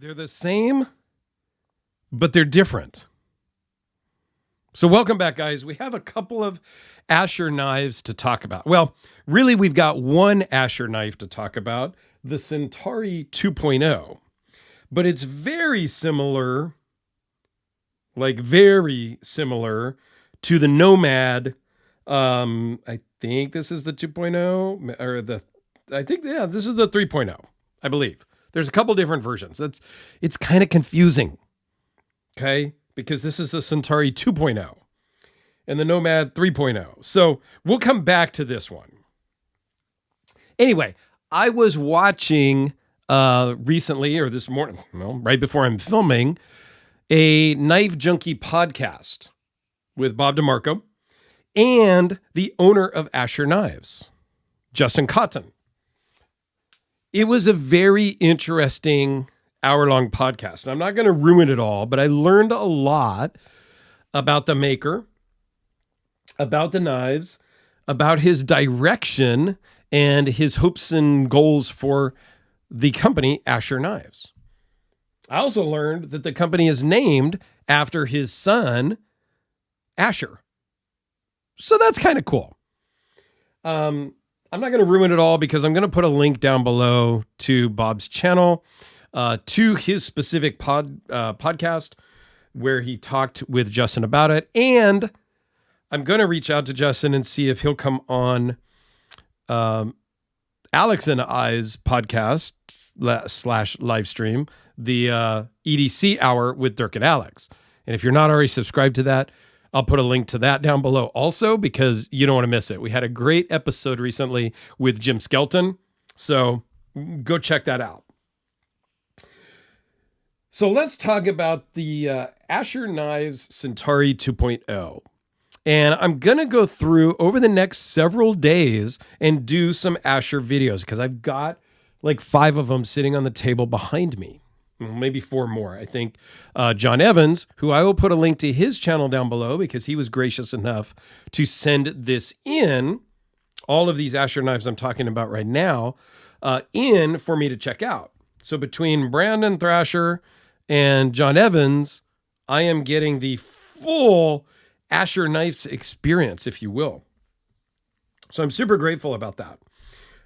They're the same, but they're different. So welcome back, guys. We have a couple of Asher knives to talk about. Well, really, we've got one Asher knife to talk about, the Centri 2.0. But it's very similar, very similar to the Nomad. I think this is the 2.0, or this is the 3.0, I believe. There's a couple different versions. It's kind of confusing, okay? Because this is the Centri 2.0 and the Nomad 3.0. So we'll come back to this one. Anyway, I was watching recently, or this morning, right before I'm filming, a Knife Junkie podcast with Bob DeMarco and the owner of Asher Knives, Justin Cotton. It was a very interesting hour-long podcast. And I'm not going to ruin it all, but I learned a lot about the maker, about the knives, about his direction, and his hopes and goals for the company, Asher Knives. I also learned that the company is named after his son, Asher. So that's kind of cool. I'm not going to ruin it all because I'm going to put a link down below to Bob's channel, to his specific podcast where he talked with Justin about it. And I'm going to reach out to Justin and see if he'll come on Alex and I's podcast / live stream, the EDC Hour with Dirk and Alex. And if you're not already subscribed to that, I'll put a link to that down below also because you don't want to miss it. We had a great episode recently with Jim Skelton, so go check that out. So let's talk about the Asher Knives Centri 2.0. And I'm going to go through over the next several days and do some Asher videos because I've got like 5 of them sitting on the table behind me. Maybe 4 more. I think John Evans, who I will put a link to his channel down below because he was gracious enough to send this in, all of these Asher knives I'm talking about right now, in for me to check out. So between Brandon Thrasher and John Evans, I am getting the full Asher knives experience, if you will. So I'm super grateful about that.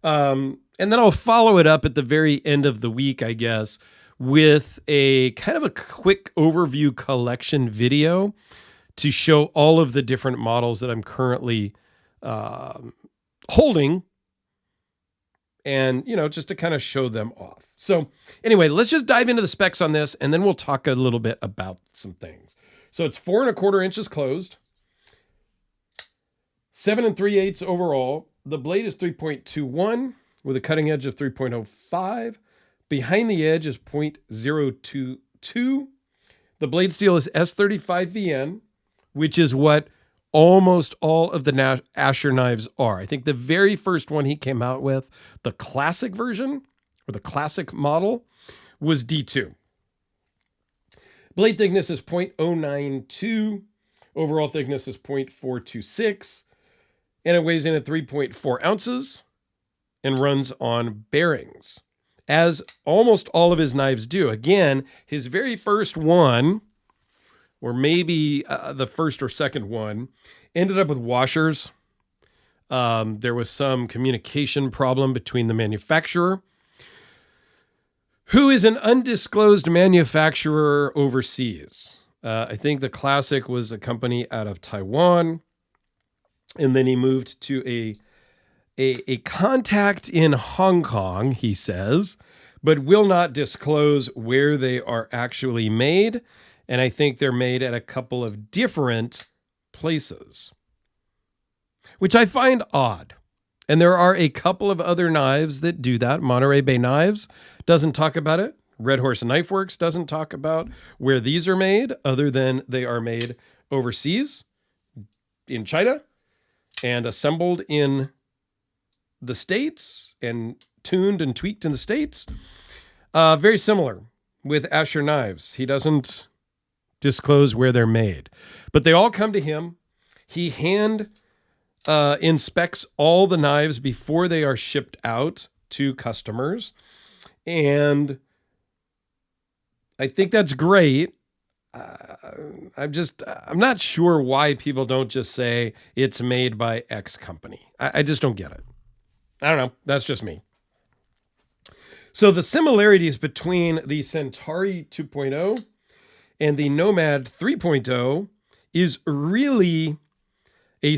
And then I'll follow it up at the very end of the week, I guess, with a kind of a quick overview collection video to show all of the different models that I'm currently holding and, just to kind of show them off. So anyway, let's just dive into the specs on this and then we'll talk a little bit about some things. So it's 4 1/4 inches closed, 7 3/8 overall. The blade is 3.21 with a cutting edge of 3.05. Behind the edge is 0.022. The blade steel is S35VN, which is what almost all of the Asher knives are. I think the very first one he came out with, the classic version, or the classic model, was D2. Blade thickness is 0.092. Overall thickness is 0.426. And it weighs in at 3.4 ounces and runs on bearings, as almost all of his knives do. Again, his very first one, or maybe the first or second one, ended up with washers. There was some communication problem between the manufacturer, who is an undisclosed manufacturer overseas. I think the Classic was a company out of Taiwan, and then he moved to a contact in Hong Kong, he says, but will not disclose where they are actually made. And I think they're made at a couple of different places, which I find odd. And there are a couple of other knives that do that. Monterey Bay Knives doesn't talk about it. Red Horse Knife Works doesn't talk about where these are made, other than they are made overseas in China and assembled in the States and tuned and tweaked in the States. Very similar with Asher knives. He doesn't disclose where they're made, but they all come to him. He hand inspects all the knives before they are shipped out to customers. And I think that's great. I'm not sure why people don't just say it's made by X company. I just don't get it. I don't know. That's just me. So the similarities between the Centri 2.0 and the Nomad 3.0 is really a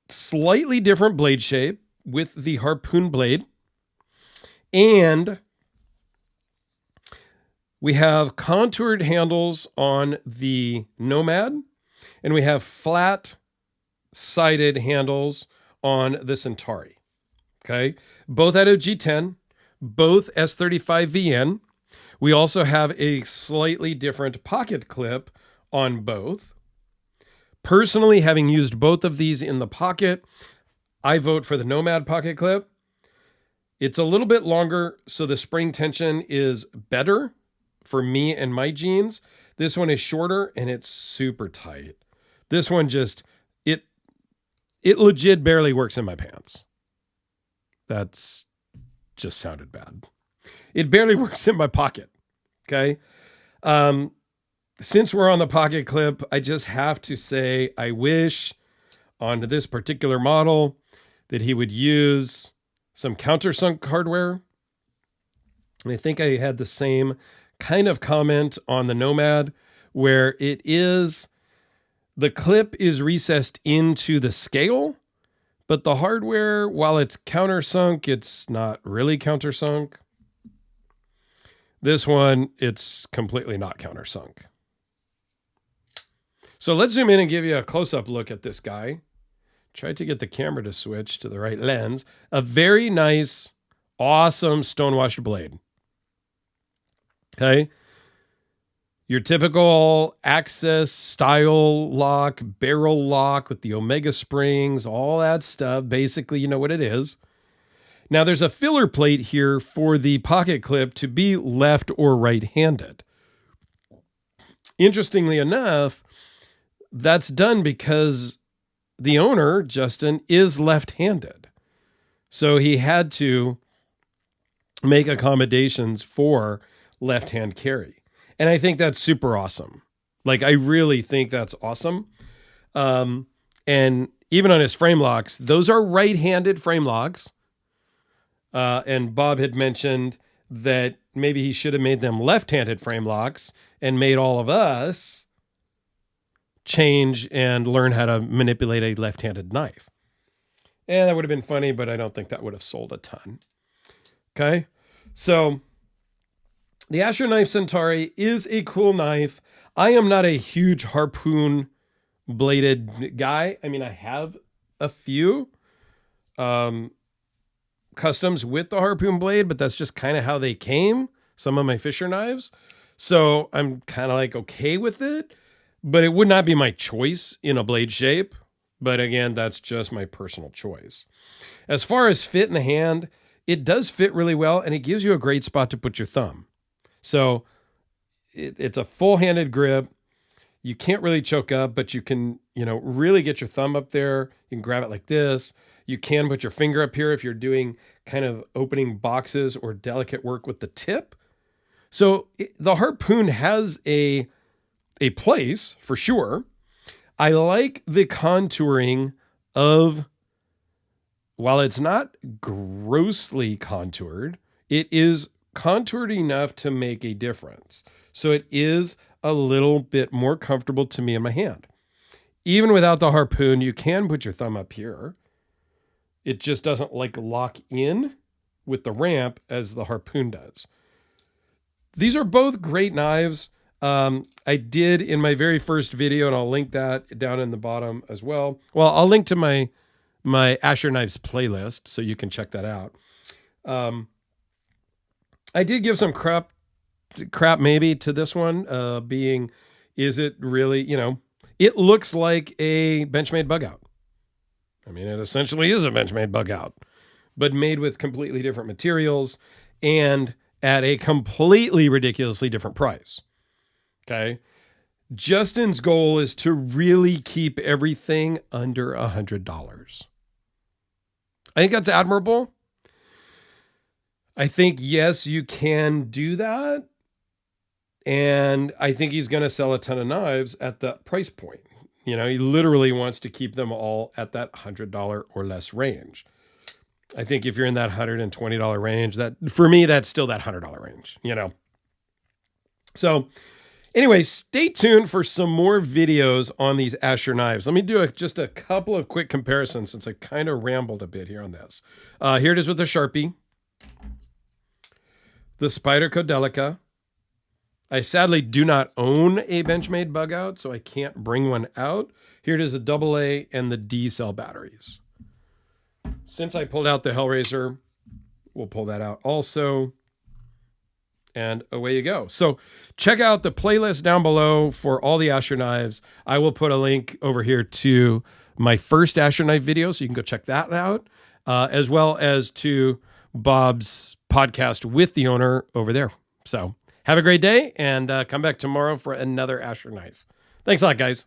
slightly different blade shape with the harpoon blade. And we have contoured handles on the Nomad, and we have flat-sided handles on the Centauri. Okay, both out of G10, both S35VN. We also have a slightly different pocket clip on both. Personally, having used both of these in the pocket, I vote for the Nomad pocket clip. It's a little bit longer, so the spring tension is better for me and my jeans. This one is shorter and it's super tight. This one just, it legit barely works in my pants. That's just sounded bad. It barely works in my pocket. Okay. Since we're on the pocket clip, I just have to say, I wish on this particular model that he would use some countersunk hardware. And I think I had the same kind of comment on the Nomad, where the clip is recessed into the scale, but the hardware, while it's countersunk, it's not really countersunk. This one, it's completely not countersunk. So let's zoom in and give you a close-up look at this guy. Try to get the camera to switch to the right lens. A very nice, awesome stonewashed blade. Okay. Your typical Axis style lock, barrel lock with the Omega springs, all that stuff. Basically, you know what it is. Now, there's a filler plate here for the pocket clip to be left or right-handed. Interestingly enough, that's done because the owner, Justin, is left-handed. So he had to make accommodations for left-hand carry. And I think that's super awesome. Like, I really think that's awesome. And even on his frame locks, those are right-handed frame locks. And Bob had mentioned that maybe he should have made them left-handed frame locks and made all of us change and learn how to manipulate a left-handed knife. And that would have been funny, but I don't think that would have sold a ton. Okay. So the Asher Knife Centauri is a cool knife. I am not a huge harpoon bladed guy. I mean, I have a few customs with the harpoon blade, but that's just kind of how they came. Some of my Fisher knives. So I'm kind of like okay with it, but it would not be my choice in a blade shape. But again, that's just my personal choice. As far as fit in the hand, it does fit really well, and it gives you a great spot to put your thumb. So it's a full-handed grip. You can't really choke up, but you can, really get your thumb up there. You can grab it like this. You can put your finger up here if you're doing kind of opening boxes or delicate work with the tip. So the harpoon has a place for sure. I like the contouring of, while it's not grossly contoured, it is contoured enough to make a difference. So it is a little bit more comfortable to me in my hand. Even without the harpoon, you can put your thumb up here. It just doesn't lock in with the ramp as the harpoon does. These are both great knives. I did in my very first video, and I'll link that down in the bottom as well. Well, I'll link to my Asher Knives playlist, so you can check that out. I did give some crap maybe to this one, being, is it really, it looks like a Benchmade bug out. I mean, it essentially is a Benchmade bug out, but made with completely different materials and at a completely ridiculously different price. Okay. Justin's goal is to really keep everything under $100. I think that's admirable. I think, yes, you can do that. And I think he's going to sell a ton of knives at that price point. You know, he literally wants to keep them all at that $100 or less range. I think if you're in that $120 range, that for me, that's still that $100 range, you know? So anyway, stay tuned for some more videos on these Asher knives. Let me do just a couple of quick comparisons since I kind of rambled a bit here on this. Here it is with the Sharpie, the Spyderco Delica. I sadly do not own a Benchmade bug out, so I can't bring one out. Here it is, a AA and the D cell batteries. Since I pulled out the Hellraiser, we'll pull that out also. And away you go. So check out the playlist down below for all the Asher knives. I will put a link over here to my first Asher knife video, so you can go check that out, as well as to Bob's podcast with the owner over there. So have a great day, and come back tomorrow for another Asher knife. Thanks a lot, guys.